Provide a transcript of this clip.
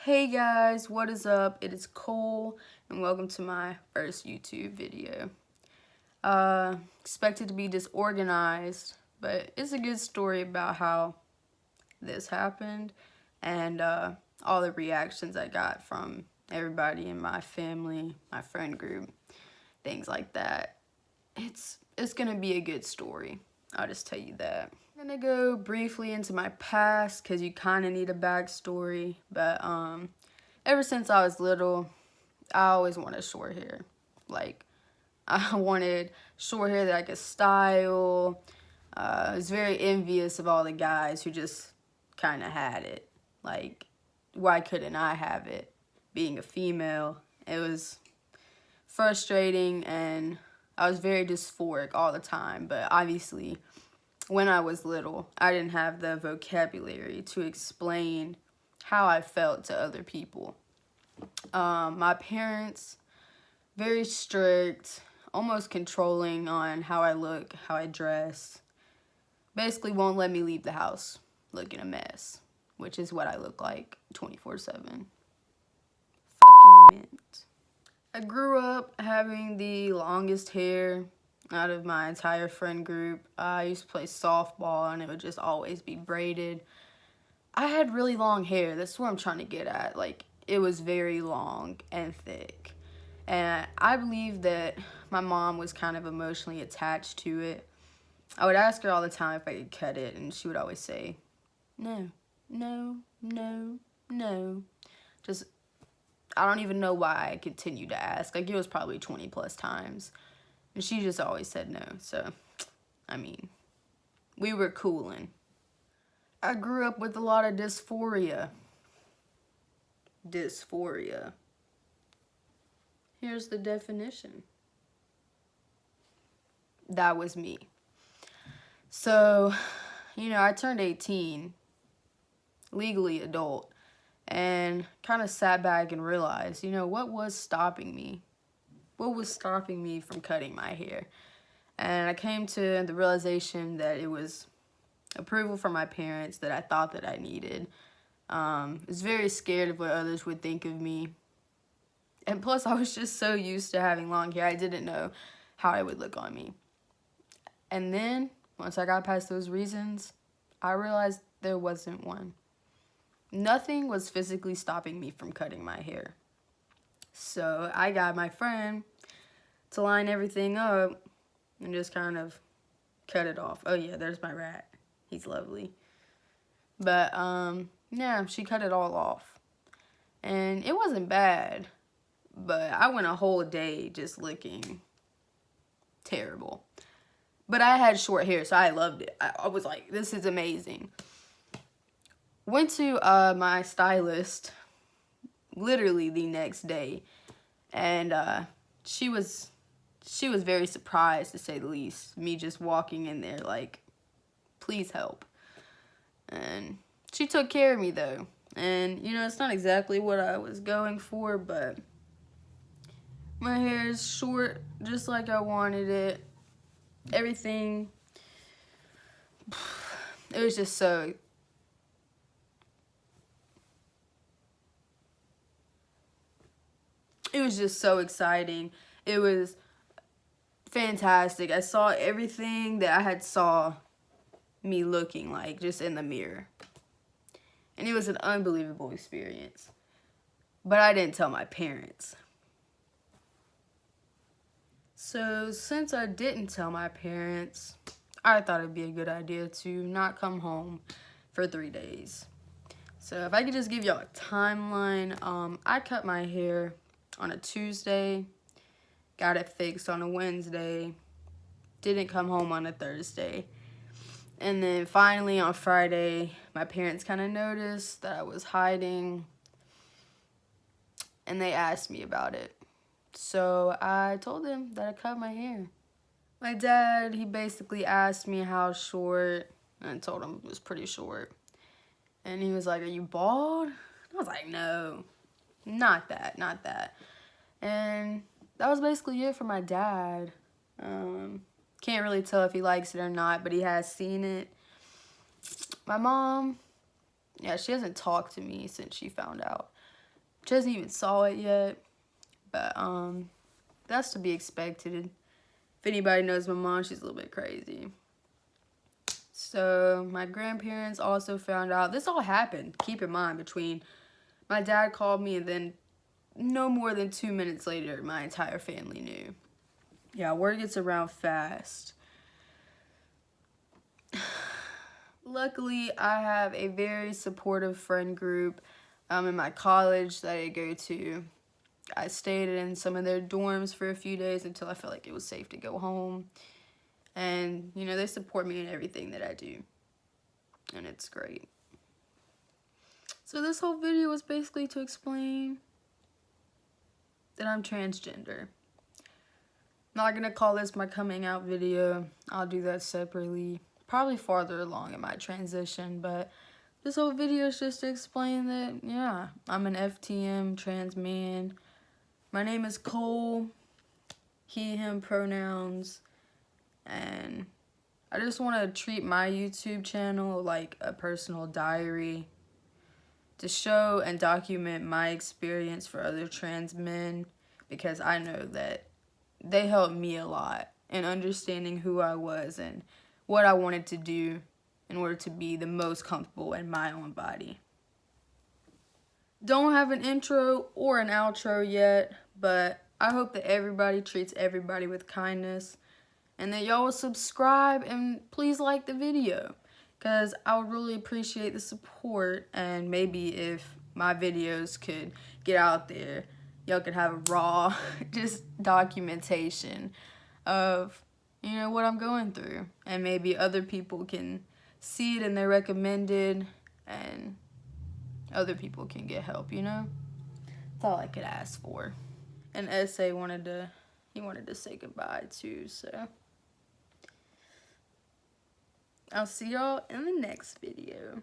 Hey guys, what is up? It is Cole, and welcome to my first YouTube video. Expected to be disorganized, but it's a good story about how this happened and all the reactions I got from everybody in my family, my friend group, things like that. It's gonna be a good story. I'll just tell you that. I'm gonna go briefly into my past because you kind of need a backstory, but ever since I was little, I always wanted short hair. Like, I wanted short hair that I could style. I was very envious of all the guys who just kind of had it. Like, why couldn't I have it? Being a female, it was frustrating, and I was very dysphoric all the time. But obviously, when I was little, I didn't have the vocabulary to explain how I felt to other people. My parents, very strict, almost controlling on how I look, how I dress. Basically won't let me leave the house looking a mess, which is what I look like 24/7. Fucking mint. I grew up having the longest hair out of my entire friend group. I used to play softball and it would just always be braided. I had really long hair. That's what I'm trying to get at. Like, it was very long and thick. And I believe that my mom was kind of emotionally attached to it. I would ask her all the time if I could cut it, and she would always say, no, no, no, no. Just, I don't even know why I continued to ask. Like, it was probably 20 plus times. And she just always said no. So, I mean, we were coolin'. I grew up with a lot of dysphoria. Dysphoria. Here's the definition. That was me. So, I turned 18, legally adult, and kind of sat back and realized, what was stopping me? What was stopping me from cutting my hair? And I came to the realization that it was approval from my parents that I thought that I needed. I was very scared of what others would think of me. And plus, I was just so used to having long hair, I didn't know how it would look on me. And then, once I got past those reasons, I realized there wasn't one. Nothing was physically stopping me from cutting my hair. So I got my friend to line everything up and just kind of cut it off. Oh yeah, there's my rat. He's lovely. But, yeah, she cut it all off. And it wasn't bad, but I went a whole day just looking terrible. But I had short hair, so I loved it. I was like, this is amazing. Went to my stylist literally the next day, and she was very surprised, to say the least. Me just walking in there like, please help. And she took care of me, though. And, it's not exactly what I was going for, but my hair is short just like I wanted it. Everything. It was just so... It was just so exciting. It was fantastic. I saw everything that I had saw me looking like just in the mirror. And it was an unbelievable experience. But I didn't tell my parents. So since I didn't tell my parents, I thought it'd be a good idea to not come home for 3 days. So if I could just give y'all a timeline, I cut my hair on a Tuesday, got it fixed on a Wednesday, didn't come home on a Thursday. And then finally on Friday, my parents kind of noticed that I was hiding, and they asked me about it. So I told them that I cut my hair. My dad, he basically asked me how short, and I told him it was pretty short. And he was like, are you bald? I was like, no, not that. And that was basically it for my dad. Can't really tell if he likes it or not, but he has seen it. My mom, yeah, she hasn't talked to me since she found out. She hasn't even saw it yet, but that's to be expected. If anybody knows my mom, she's a little bit crazy. So my grandparents also found out. This all happened, keep in mind, between my dad called me and then no more than 2 minutes later, my entire family knew. Yeah, word gets around fast. Luckily, I have a very supportive friend group in my college that I go to. I stayed in some of their dorms for a few days until I felt like it was safe to go home. And, you know, they support me in everything that I do. And it's great. So this whole video was basically to explain that I'm transgender. Not gonna call this my coming out video. I'll do that separately. Probably farther along in my transition, but this whole video is just to explain that, yeah, I'm an FTM trans man. My name is Cole. He, him pronouns. And I just want to treat my YouTube channel like a personal diary to show and document my experience for other trans men, because I know that they helped me a lot in understanding who I was and what I wanted to do in order to be the most comfortable in my own body. Don't have an intro or an outro yet, but I hope that everybody treats everybody with kindness and that y'all will subscribe and please like the video, because I would really appreciate the support, and maybe if my videos could get out there, y'all could have a raw just documentation of, you know, what I'm going through, and maybe other people can see it and they're recommended and other people can get help, you know? That's all I could ask for. And SA wanted to say goodbye too, so I'll see y'all in the next video.